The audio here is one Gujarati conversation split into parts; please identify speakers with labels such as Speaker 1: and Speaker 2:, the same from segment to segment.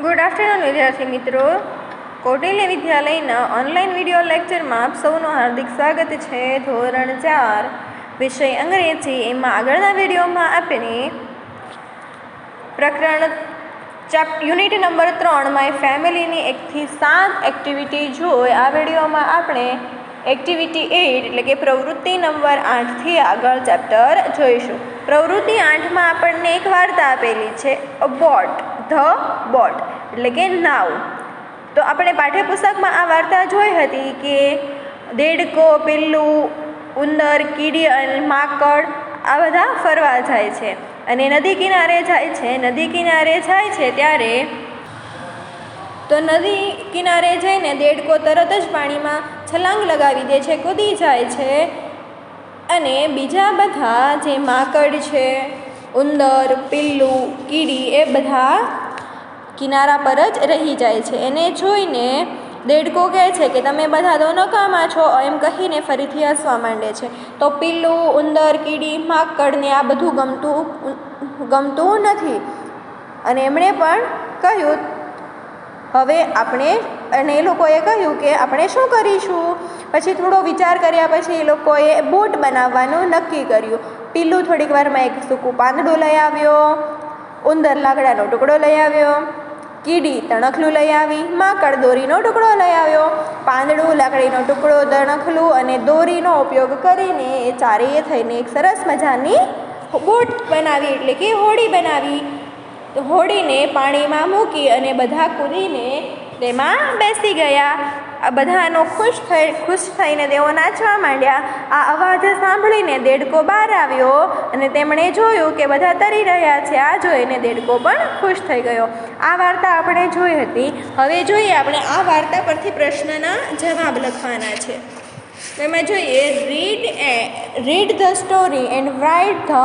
Speaker 1: ગુડ આફ્ટરનૂન વિદ્યાર્થી મિત્રો, કૌટિલ્ય વિદ્યાલયના ઓનલાઈન વિડીયો લેક્ચરમાં આપ સૌનું હાર્દિક સ્વાગત છે. ધોરણ 4 વિષય અંગ્રેજી. એમાં આગળના વિડીયોમાં આપણે પ્રકરણ યુનિટ નંબર 3 માય ફેમિલીની 1 થી 7 એક્ટિવિટી જોઈ. આ વિડીયોમાં આપણે એક્ટિવિટી 8 એટલે કે પ્રવૃત્તિ નંબર 8થી આગળ ચેપ્ટર જોઈશું. પ્રવૃત્તિ 8માં આપણને એક વાર્તા આપેલી છે, અ બોટ, ધ બોટ એટલે કે નાવ. તો આપણે પાઠ્યપુસ્તકમાં આ વાર્તા જોઈ હતી કે દેડકો, પિલ્લું, ઉંદર, કીડી અને માકડ આ બધા ફરવા જાય છે અને નદી કિનારે જાય છે. નદી કિનારે જાય છે ત્યારે તો નદી કિનારે જઈને દેડકો તરત જ પાણીમાં છલાંગ લગાવી દે છે, કૂદી જાય છે અને બીજા બધા જે માકડ છે, ઉંદર, પિલ્લું, કીડી એ બધા કિનારા પર જ રહી જાય છે. એને જોઈને દેડકો કહે છે કે તમે બધા તો નકામા છો, એમ કહીને ફરીથી હસવા માંડે છે. તો પિલ્લું, ઉંદર, કીડી, માકડને આ બધું ગમતું નથી અને એમણે પણ કહ્યું હવે આપણે, અને એ લોકોએ કહ્યું કે આપણે શું કરીશું. પછી થોડો વિચાર કર્યા પછી એ લોકોએ બોટ બનાવવાનું નક્કી કર્યું. પિલ્લું થોડીક વારમાં એક સૂકું પાંદડું લઈ આવ્યો, ઉંદર લાકડાનો ટુકડો લઈ આવ્યો, કીડી તણખલું લઈ આવી, માકડ દોરીનો ટુકડો લઈ આવ્યો. પાંદડું, લાકડીનો ટુકડો, તણખલું અને દોરીનો ઉપયોગ કરીને એ ચારેય થઈને એક સરસ મજાની બોટ બનાવી એટલે કે હોડી બનાવી. હોડીને પાણીમાં મૂકી અને બધા કૂદીને તેમાં બેસી ગયા. આ બધાનો ખુશ થઈને તેઓ નાચવા માંડ્યા. આ અવાજ સાંભળીને દેડકો બહાર આવ્યો અને તેમણે જોયું કે બધા તરી રહ્યા છે. આ જોઈને દેડકો પણ ખુશ થઈ ગયો. આ વાર્તા આપણે જોઈ હતી. હવે જોઈએ આપણે આ વાર્તા પરથી પ્રશ્નના જવાબ લખવાના છે. એમાં જોઈએ, read the story and write the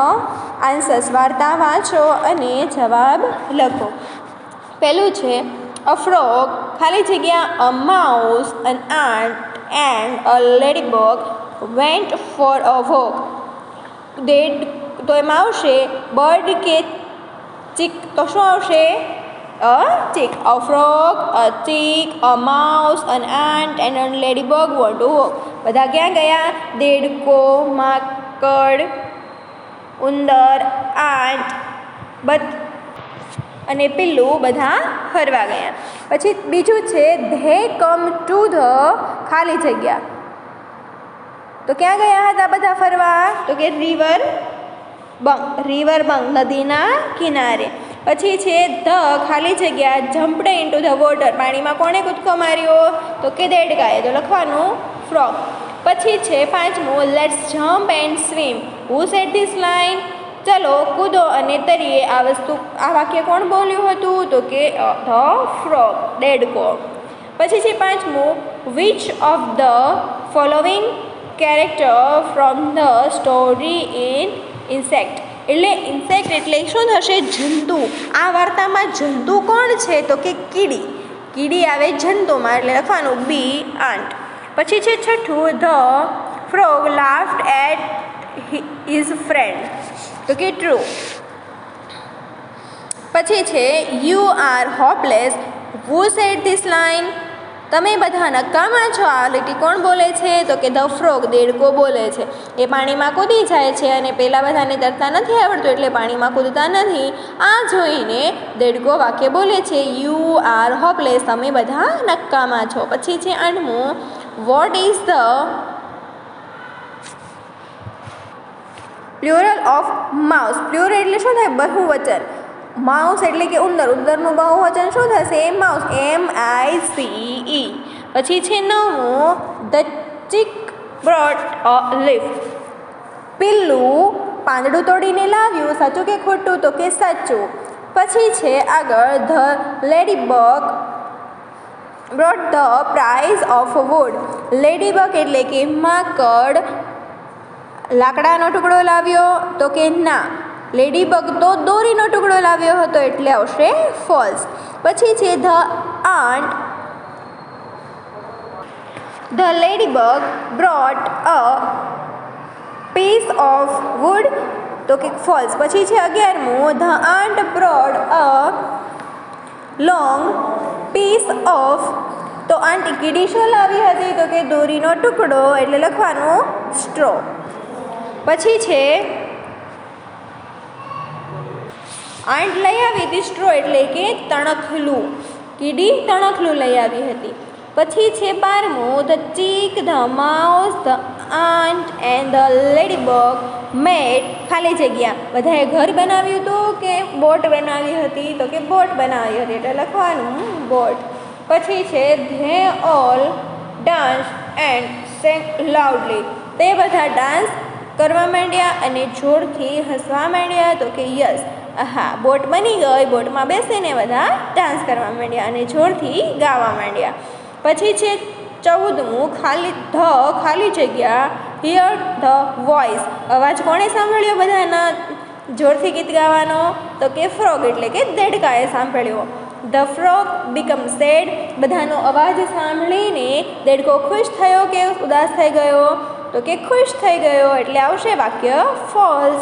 Speaker 1: answers. વાર્તા વાંચો અને જવાબ લખો. પહેલું છે, અ ફ્રોગ ખાલી જગ્યા, a mouse, an ant and a ladybug went for a walk. તો એમાં આવશે બર્ડ કે ચીક, તો શું આવશે? A chick. A frog, a chick, a mouse, an ant and a ladybug want to walk. બધા ક્યાં ગયા? દેડકો, માકડ, ઉંદર, આંટ અને પિલ્લું બધા ફરવા ગયા. પછી બીજું છે, ધે કમ ટુ ધ ખાલી જગ્યા. તો ક્યાં ગયા હતા બધા ફરવા? તો કે રિવર બંક નદીના કિનારે. પછી છે ધ ખાલી જગ્યા, જમ્પડ ઇન્ટુ ધ વોટર. પાણીમાં કોણે કૂદકો માર્યો? તો કે દેડકાએ. તો લખવાનું ફ્રોગ. પછી છે પાંચમું, let's jump and swim. Who said this line? ચલો કૂદો અને તરીએ. આ વાક્ય કોણ બોલ્યું હતું? તો કે ધ ફ્રોગ, દેડકો. પછી છે પાંચમું, which of the following character from the story in insect. એટલે ઇન્સેક્ટ એટલે શું થશે? જંતુ. આ વાર્તામાં જંતુ કોણ છે? તો કે કીડી. કીડી આવે જંતુમાં એટલે લખવાનું બી, આંટ. પછી છે છઠ્ઠું, the frog laughed at his friend. તો કે ટ્રુ. પછી છે you are hopeless. Who said this line? તમે બધા નકામા છો. આ લીટી કોણ બોલે છે? તો કે ધ ફ્રોગ, દેડકો બોલે છે. એ પાણીમાં કૂદી જાય છે અને પેલા બધાને તરતા નથી આવડતું એટલે પાણીમાં કૂદતા નથી. આ જોઈને દેડકો વાક્ય બોલે છે, યુ આર હોપલેસ, તમે બધા નકામા છો. પછી છે આઠમું, what is the plural of mouse? Plural એટલે શું થાય? બહુવચન. માઉસ એટલે કે ઉંદર. ઉંદરનું બહુવચન શું થશે? Mouse, MICE. પછી છે નવમું, the Chik brought a leaf. પિલ્લું પાંદડું તોડીને લાવ્યું. સાચું કે ખોટું? તો કે સાચું. પછી છે આગળ, the ladybug brought the prize of wood. Ladybug એટલે કે માકડ લાકડાનો ટુકડો લાવ્યો. તો કે ના, લેડીબગ તો દોરીનો ટુકડો લાવ્યો હતો એટલે આવશે ફોલ્સ. પછી છે the ant, the ladybug brought a piece of wood. તો કે ફોલ્સ. પછી છે 11મું, the ant brought a long piece of, તો આંટી કીડી શું લાવી હતી? તો કે દોરીનો ટુકડો, એટલે લખવાનું સ્ટ્રો. પછી છે આંટ લઈ આવી હતી સ્ટ્રો એટલે કે તણખલું, કીડી તણખલું લઈ આવી હતી. પછી છે 12મું, the chick, the mouse, the ant and the ladybug made, ખાલી જગ્યા, બધાએ ઘર બનાવ્યું હતું કે બોટ બનાવી હતી? તો કે બોટ બનાવી હતી, એટલે લખવાનું બોટ. પછી છે they all dance and sang loudly, તે બધા ડાન્સ કરવા માંડ્યા અને જોરથી હસવા માંડ્યા. તો કે યસ, હા, બોટ બની ગઈ, બોટમાં બેસીને બધા ડાન્સ કરવા માંડ્યા અને જોરથી ગાવા માંડ્યા. પછી છે 14મું, ખાલી જગ્યા, હિયર ધ વોઇસ, અવાજ કોણે સાંભળ્યો બધાના જોરથી ગીત ગાવાનો? તો કે ફ્રોગ એટલે કે દેડકાએ સાંભળ્યો. ધ ફ્રોગ બીકમ સેડ, બધાનો અવાજ સાંભળીને દેડકો ખુશ થયો કે ઉદાસ થઈ ગયો? તો કે ખુશ થઈ ગયો, એટલે આવશે વાક્ય ફોલ્સ.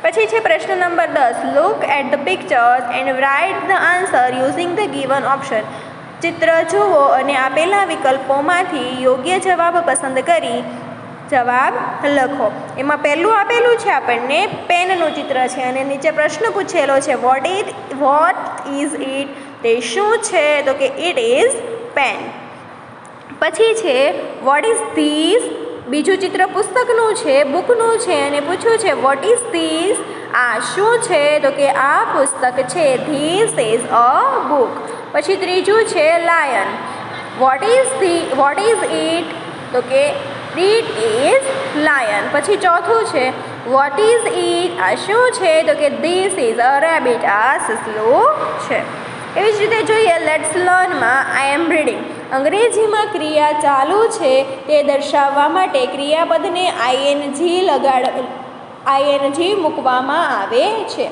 Speaker 1: પછી છે પ્રશ્ન number 10, look at the pictures and write the answer using the given option, ચિત્ર જુઓ અને આપેલા વિકલ્પોમાંથી યોગ્ય જવાબ પસંદ કરી જવાબ લખો. એમાં પહેલું આપેલું છે આપણને પેનનું ચિત્ર છે અને નીચે પ્રશ્ન પૂછેલો છે વોટ ઇઝ ઇટ, તે શું છે? તો કે ઇટ ઇઝ પેન. પછી છે વોટ ઇઝ ધીસ, બીજું ચિત્ર પુસ્તકનું છે, બુકનું છે અને પૂછ્યું છે વોટ ઇઝ ધીસ, આ શું છે? તો કે આ પુસ્તક છે. This is a book. પછી ત્રીજું છે લાયન, વોટ ઇઝ ઇટ? તો કે ઇટ ઇઝ લાયન. પછી ચોથું છે વોટ ઇઝ ઇટ, આ શું છે? તો કે ધીસ ઇઝ અ રેબિટ, આ સસલું છે. એવી જ રીતે જોઈએ લેટ્સ લર્નમાં આઈ એમ રીડિંગ, અંગ્રેજીમાં ક્રિયા ચાલુ છે તે દર્શાવવા માટે ક્રિયાપદને આઈએનજી મૂકવામાં આવે છે.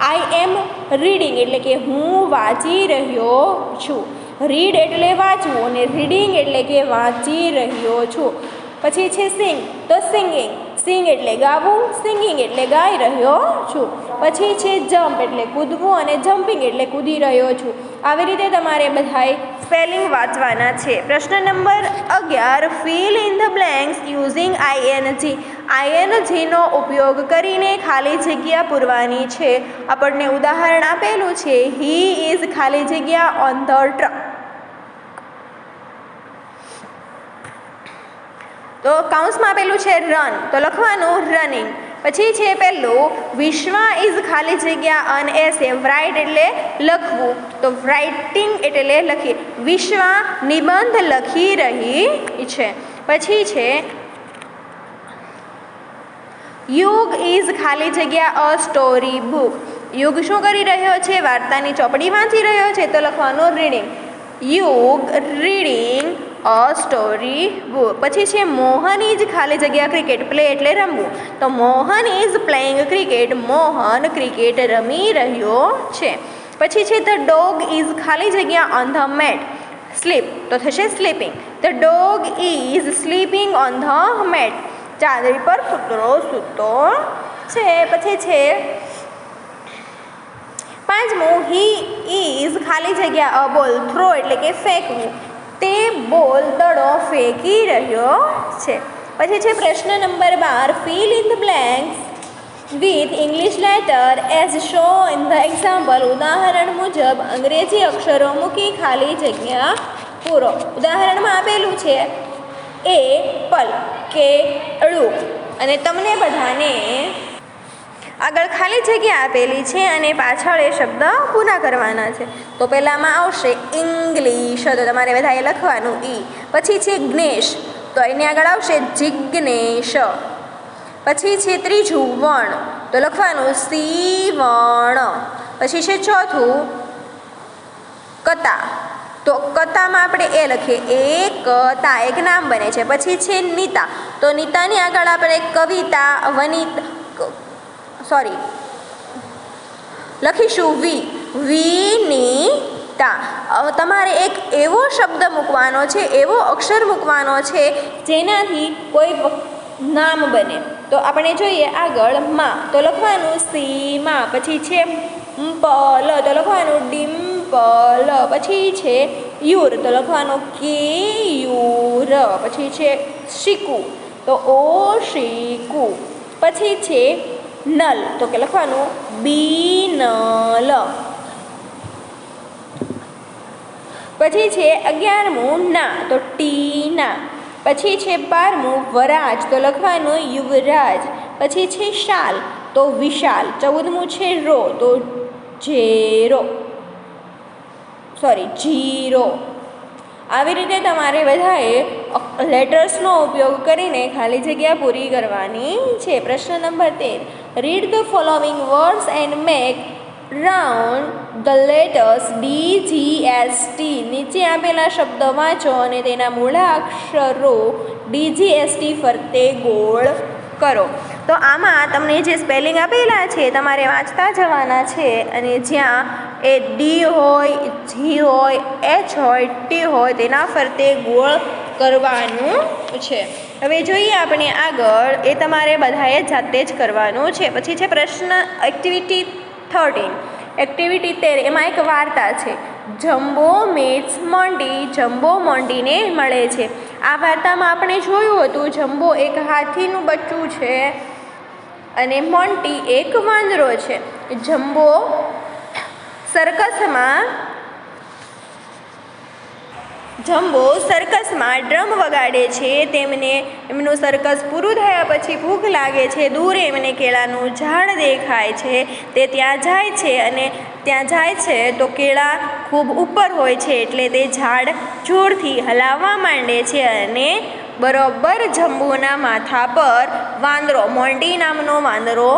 Speaker 1: આઈ એમ રીડિંગ એટલે કે હું વાંચી રહ્યો છું. રીડ એટલે વાંચવું અને રીડિંગ એટલે કે વાંચી રહ્યો છું. પછી છે સિંગ, તો સિંગિંગ, સિંગ એટલે ગાવું, સિંગિંગ એટલે ગાઈ રહ્યો છું. પછી છે જમ્પ એટલે કૂદવું અને જમ્પિંગ એટલે કૂદી રહ્યો છું. આવી રીતે તમારે બધાય સ્પેલિંગ વાંચવાના છે. પ્રશ્ન નંબર 11, fill in the blanks using ING, આઈએનજીનો ઉપયોગ કરીને ખાલી જગ્યા પૂરવાની છે. આપણને ઉદાહરણ આપેલું છે હી ઇઝ ખાલી જગ્યા ઓન ધ ટ્રક, તો કૌંસમાં આપેલું છે રન, તો લખવાનું રનિંગ. પછી છે પહેલું વિશ્વા ઇઝ ખાલી જગ્યા અન એસે, રાઇટ એટલે લખવું, તો રાઇટિંગ એટલે લખી, વિશ્વા નિબંધ લખી રહી છે. પછી છે યુગ ઇઝ ખાલી જગ્યા અ સ્ટોરી બુક, યુગ શું કરી રહ્યો છે? વાર્તાની ચોપડી વાંચી રહ્યો છે, તો લખવાનું રીડિંગ. યુગ રીડિંગ અ સ્ટોરી બુક. પછી છે મોહન ઇઝ ખાલી જગ્યા ક્રિકેટ, પ્લે એટલે રમવું, તો Mohan is playing cricket, Mohan cricket રમી રહ્યો છે. પછી છે ધ ડોગ ઇઝ ખાલી જગ્યા ઓન ધ મેટ, સ્લીપ તો થશે sleeping, the dog is sleeping on the mat, ચાદરી પર કૂતરો સૂતો છે. પછી છે 5મું હી ઇઝ ખાલી જગ્યા અ બોલ, થ્રો એટલે કે ફેંકવું, તે બોલ દડો ફેંકી રહ્યો છે. પછી છે પ્રશ્ન number 12, fill in the blanks with English letter as show in the example, ઉદાહરણ મુજબ અંગ્રેજી અક્ષરો મૂકી ખાલી જગ્યા પૂરો. ઉદાહરણમાં આપેલું છે એપલ, કેળું, અને તમને બધાને આગળ ખાલી જગ્યા આપેલી છે અને પાછળ એ શબ્દ પૂરા કરવાના છે. તો પહેલાંમાં આવશે ઇંગ્લિશ, તો તમારે બધાએ લખવાનું ઈ. પછી છે જ્ઞેશ, તો એની આગળ આવશે જિજ્ઞેશ. પછી છે ત્રીજું વણ, તો લખવાનું સીવણ. પછી છે ચોથું કતા, તો કતામાં આપણે એ લખીએ એકતા, એક નામ બને છે. પછી છે નીતા, તો નીતાની આગળ આપણે કવિતા, લખીશું વિનીતા. તમારે એક એવો શબ્દ મૂકવાનો છે, એવો અક્ષર મૂકવાનો છે જેનાથી કોઈ નામ બને. તો આપણે જોઈએ આગળ માં, તો લખવાનું સીમા. પછી છે પલ, તો લખવાનું ડિમ્પલ. યુપલ, પછી છે યુર તો લખવાનું કેયુર, પછી છે શીકુ તો ઓ શીકુ, પછી છે નલ તો કે લખવાનું બીનલ, પછી છે 11મું ના તો ટીના, પછી છે 12મું વરાજ તો લખવાનું યુવરાજ, પછી છે શાલ તો વિશાલ, 14મું છે રો તો જીરો. આવી રીતે તમારે બધાએ લેટર્સનો ઉપયોગ કરીને ખાલી જગ્યા પૂરી કરવાની છે. પ્રશ્ન number 13, read the following words and make round the letters DGST. નીચે આપેલા શબ્દ વાંચો અને તેના મૂળાક્ષરો DGST ફરતે ગોળ કરો. તો આમાં તમને જે સ્પેલિંગ આપેલા છે તમારે વાંચતા જવાના છે, અને જ્યાં એ ડી હોય, જી હોય, એચ હોય, ટી હોય તેના ફરતે ગોળ કરવાનું છે. હવે જોઈએ આપણે આગળ, એ તમારે બધાએ જાતે જ કરવાનું છે. પછી છે પ્રશ્ન એક્ટિવિટી 13. એક્ટિવિટી 13 એમાં એક વાર્તા છે, જમ્બો મીટ્સ મોન્ટી. જમ્બો મોન્ટીને મળે છે. આ વાર્તામાં આપણે જોયું હતું જમ્બો એક હાથીનું બચ્ચું છે અને મોન્ટી એક વાંદરો છે. જમ્બો સર્કસમાં ડ્રમ વગાડે છે. એમનું સર્કસ પૂરું થયા પછી ભૂખ લાગે છે. દૂર એમને કેળાનું ઝાડ દેખાય છે. તે ત્યાં જાય છે તો કેળા ખૂબ ઉપર હોય છે, એટલે તે ઝાડ જોરથી હલાવવા માંડે છે અને બરોબર જમ્બોના માથા પર મોન્ટી નામનો વાંદરો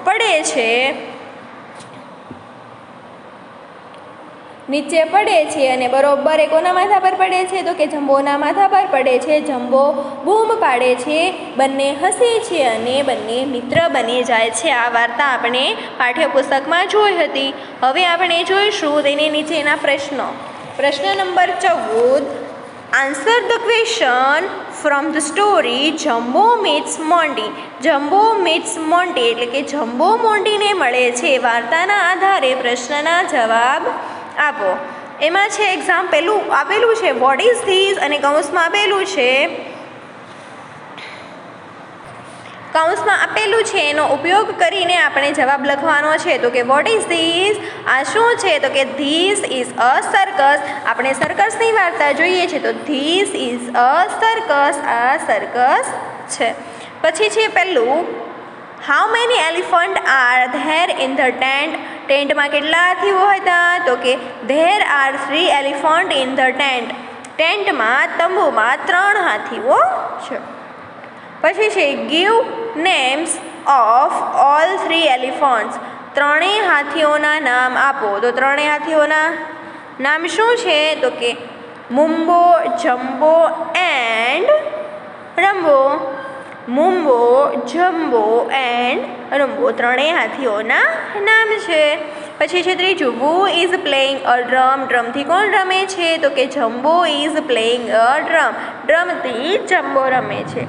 Speaker 1: પડે છે. નીચે પડે છે અને બરોબર એ કોના માથા પર પડે છે તો કે જમ્બોના માથા પર પડે છે. જમ્બો બૂમ પાડે છે, બંને હસે છે અને બંને મિત્ર બની જાય છે. આ વાર્તા આપણે પાઠ્યપુસ્તકમાં જોઈ હતી. હવે આપણે જોઈશું તેની નીચેના પ્રશ્નો. પ્રશ્ન number 14, answer the question from the story jumbo meets Monty. Jumbo meets Monty એટલે કે જમ્બો મોન્ટીને મળે છે. વાર્તાના આધારે પ્રશ્નના જવાબ આપો. એમાં છે એક્ઝામ પેલું આપેલું છે વોટ ઇઝ ધીસ, અને કૌંસમાં આપેલું છે એનો ઉપયોગ કરીને આપણે જવાબ લખવાનો છે. તો કે વોટ ઇઝ ધીસ, આ શું છે તો કે ધીસ ઇઝ અ સર્કસ. આપણે સર્કસની વાર્તા જોઈએ છે તો ધીસ ઇઝ અ સર્કસ, આ સર્કસ છે. પછી છે પેલું, how many elephant are there in the tent. ટેન્ટમાં કેટલા હાથીઓ હતા તો કે there are 3 elephant in the tent. ટેન્ટમાં તંબુમાં 3 હાથીઓ છે. પછી છે give names of all 3 elephants. ત્રણેય હાથીઓના નામ આપો. તો ત્રણેય હાથીઓના નામ શું છે તો કે Mumbo, Jumbo and Rambo. Mumbo, Jumbo and Rambo ત્રણેય હાથીઓના નામ છે. પછી છે ત્રીજું, who is playing a drum. ડ્રમથી કોણ રમે છે તો કે Jumbo is playing a drum. ડ્રમથી જમ્બો રમે છે.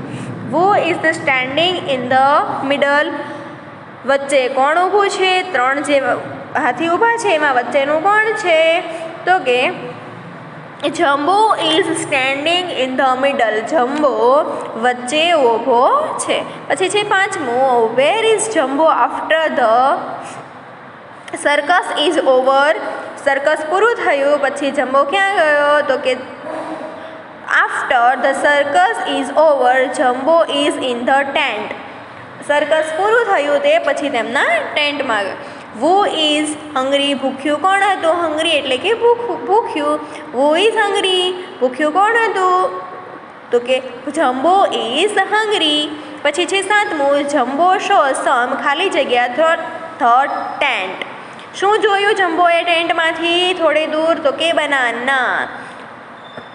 Speaker 1: Who is the standing in the middle. વચ્ચે કોણ ઊભું છે? 3 જે હાથી ઊભા છે એમાં વચ્ચેનું કોણ છે તો કે Jumbo is standing in the middle. Jumbo વચ્ચે ઊભો છે. પછી છે 5મું, where is Jumbo after the circus is over. Circus પૂરું થયું પછી જમ્બો ક્યાં ગયો તો કે after the circus is over Jumbo is in the tent. Circus પૂરું થયું તે પછી તેમના ટેન્ટમાં ગયો. Who is હંગરી. ભૂખ્યું કોણ હતું? હંગરી એટલે કે ભૂખ્યું. Who is હંગરી. ભૂખ્યું કોણ હતું તો કે જમ્બો ઇઝ હંગરી. પછી છે 7મું, જમ્બો શો સમ ખાલી જગ્યા ધ ટેન્ટ. શું જોયું જમ્બોએ ટેન્ટમાંથી થોડી દૂર તો કે બનાના.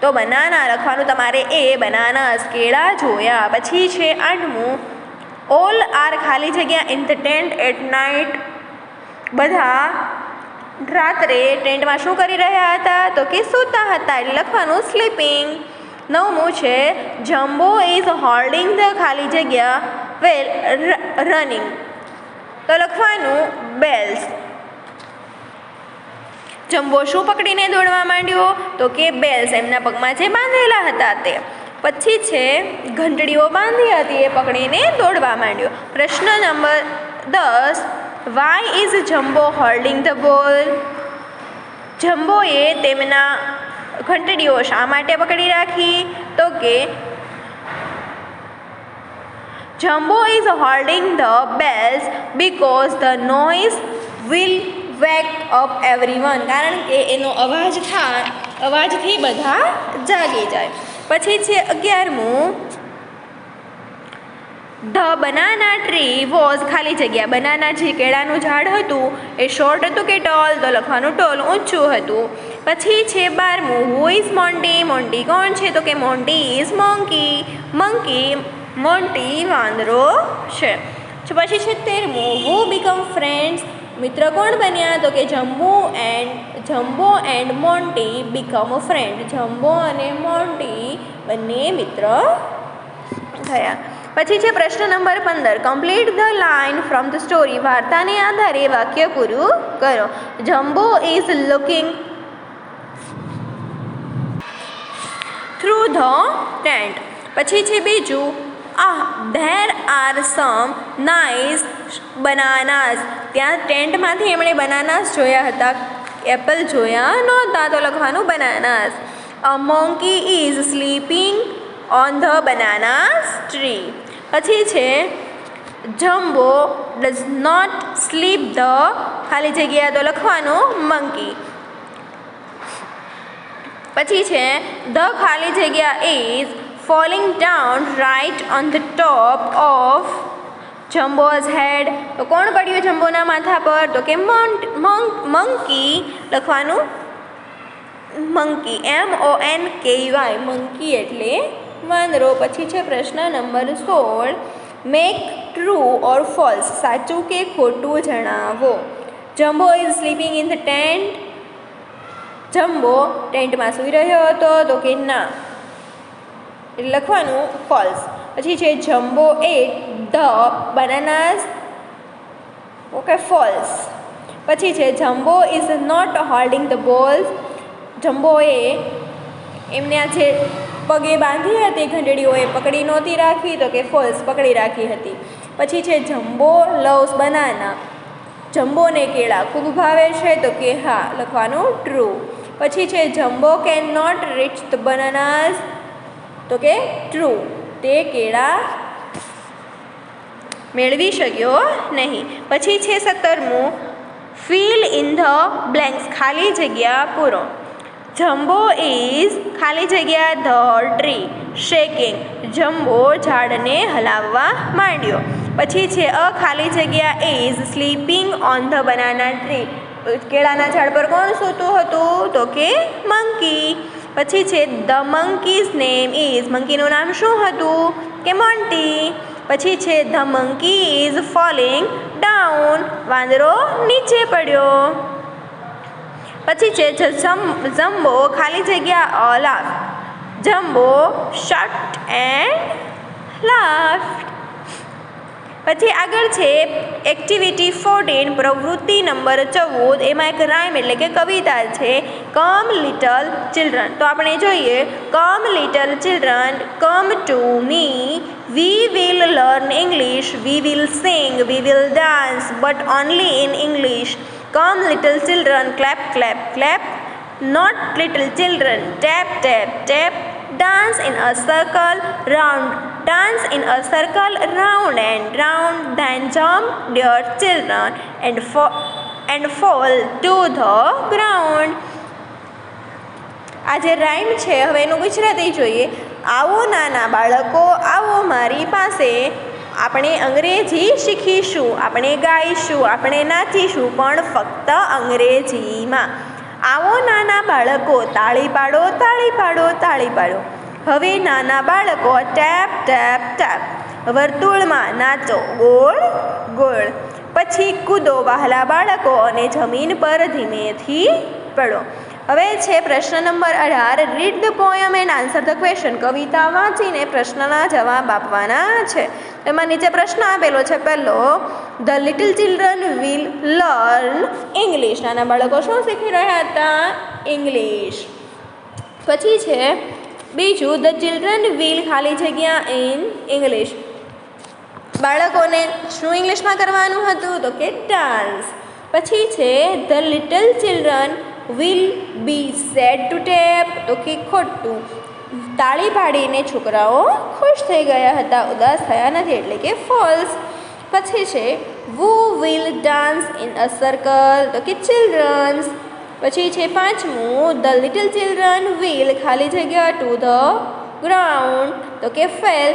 Speaker 1: તો બનાના લખવાનું તમારે. એ બનાનાસ કેળા જોયા. પછી છે 8મું, ઓલ આર ખાલી જગ્યા in the tent at night. બધા રાત્રે ટેન્ટમાં શું કરી રહ્યા હતા તો કે સૂતા હતા, એટલે લખવાનું સ્લીપિંગ. 9મું છે, જમ્બો ઇઝ હોલ્ડિંગ ધ ખાલી જગ્યા વેલ રનિંગ. તો લખવાનું બેલ્સ. જમ્બો શું પકડીને દોડવા માંડ્યો? તો કે બેલ્સ, એમના પગમાં જે બાંધેલા હતા તે. પછી છે ઘંટડીઓ બાંધી હતી એ પકડીને દોડવા માંડ્યો. પ્રશ્ન number 10, why is Jumbo holding the ball? જમ્બોએ તેમના ઘંટડીઓ શા માટે પકડી રાખી? તો કે Jumbo is holding the bells because the noise will wake up everyone. કારણ કે એનો અવાજથી બધા જાગી જાય. પછી છે 11મું, ધ બનાના ટ્રી વોઝ ખાલી જગ્યા. બનાના જે કેળાનું ઝાડ હતું એ શોર્ટ હતું કે ટોલ? તો લખવાનું ટોલ, ઊંચું હતું. પછી છે 12મું, હુ ઇઝ મોન્ટી? મોન્ટી કોણ છે? તો કે મોન્ટી ઇઝ મંકી. મોન્ટી વાંદરો છે. પછી છે 13મું, હુ બીકમ ફ્રેન્ડ્સ? મિત્ર કોણ બન્યા? તો કે Jumbo and Monty become friend. Jumbo અને મોન્ટી બંને મિત્ર થયા. પછી છે પ્રશ્ન number 15, complete the line from the story. વાર્તાને આધારે વાક્ય પૂરું કરો. Jumbo is looking through the tent. પછી છે બીજું, there are some nice bananas. ત્યાં ટેન્ટમાંથી એમણે બનાનાસ જોયા હતા, એપલ જોયા નહોતા, તો લખવાનું બનાનાસ. A monkey is sleeping on the bananas tree. પછી છે jumbo does not sleep the ખાલી જગ્યા, તો લખવાનું monkey. પછી છે the ખાલી જગ્યા is falling down right on the top of Jumbo's head. તો કોણ પડ્યું જમ્બોના માથા પર? તો કે મંકી, લખવાનું મંકી, MONKY, મંકી એટલે વાંદરો. પછી છે પ્રશ્ન number 16, make true or false. સાચું કે ખોટું જણાવો. Jumbo is sleeping in the tent. Jumbo ટેન્ટમાં સૂઈ રહ્યો હતો? તો કે ના, લખવાનું ફોલ્સ. પછી છે Jumbo ate the bananas. Okay, false. પછી છે Jumbo is not holding the balls. જમ્બોએ એમને જે પગે બાંધી હતી ઘંટડીઓ એ પકડી નહોતી રાખી, તો કે ફોલ્સ, પકડી રાખી હતી. પછી છે જમ્બો લવ્સ બનાના. જમ્બોને કેળા ખૂબ ભાવે છે? તો કે હા, લખવાનું ટ્રુ. પછી છે Jumbo can not reach the bananas. તો કે ટ્રુ, તે કેળા મેળવી શક્યો નહીં. પછી છે 17મું, ફિલ ઇન ધ બ્લેન્ક્સ. ખાલી જગ્યા પૂરો. જમ્બો ઇઝ ખાલી જગ્યા ધ ટ્રી શેકિંગ. જમ્બો ઝાડને હલાવવા માંડ્યો. પછી છે ખાલી જગ્યા is sleeping on the banana tree. કેળાના ઝાડ પર કોણ સૂતું હતું? તો કે મંકી. પછી છે ધ મંકીઝ નેમ ઇઝ. મંકીનું નામ શું હતું? કે મોન્ટી. પછી છે the monkey is falling down. વાંદરો નીચે પડ્યો. પછી છે જમ્બો ખાલી જગ્યા laugh. Jumbo shut and laughed. પછી આગળ છે એક્ટિવિટી 14, પ્રવૃત્તિ નંબર 14. એમાં એક રાઇમ એટલે કે કવિતા છે, કમ લિટલ ચિલ્ડ્રન. તો આપણે જોઈએ, come little children come to me, we will learn English, we will sing, we will dance, but only in English. Come little children clap clap clap, not little children tap tap tap, dance in a circle round, dance in a circle round and round, then jump dear children and fall to the ground. આ જે રાઇમ છે હવે એનું ગુજરાતી જોઈએ. આવો નાના બાળકો આવો મારી પાસે, આપણે અંગ્રેજી શીખીશું, આપણે ગાઈશું, આપણે નાચીશું, પણ ફક્ત અંગ્રેજીમાં. આવો નાના બાળકો તાળી પાડો તાળી પાડો તાળી પાડો. હવે નાના બાળકો ટેપ ટેપ ટેપ, વર્તુળમાં નાચો ગોળ ગોળ. પછી કૂદો વહાલા બાળકો અને જમીન પર ધીમેથી પડો. હવે છે પ્રશ્ન number 18, read the poem and answer the question. કવિતા વાંચીને પ્રશ્નના જવાબ આપવાના છે. એમાં નીચે પ્રશ્ન આપેલો છે પહેલો, the little children will learn English. નાના બાળકો શું શીખી રહ્યા હતા? ઇંગ્લિશ. પછી છે બીજું, ધ ચિલ્ડ્રન વિલ ખાલી જગ્યા ઇન ઇંગ્લિશ. બાળકોને શું ઇંગ્લિશમાં કરવાનું હતું? તો કે ડાન્સ. પછી છે the little children will be sad to tap. તો કે ખોટું. તાળી પાડીને છોકરાઓ ખુશ થઈ ગયા હતા, ઉદાસ થયા નથી, એટલે કે ફોલ્સ. પછી છે who will dance in a circle. તો કે ચિલ્ડ્રન્સ. પછી છે પાંચમું, ધ લિટલ ચિલ્ડ્રન વિલ ખાલી જગ્યા ટુ ધ ગ્રાઉન્ડ. તો કે ફેલ.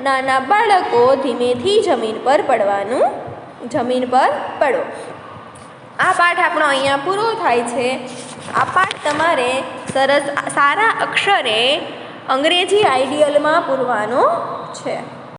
Speaker 1: નાના બાળકો ધીમેથી જમીન પર પડો. આ પાઠ આપણો અહીંયા પૂરો થાય છે. આ પાઠ તમારે સારા અક્ષરે અંગ્રેજી આઈડિયલમાં પૂરવાનો છે.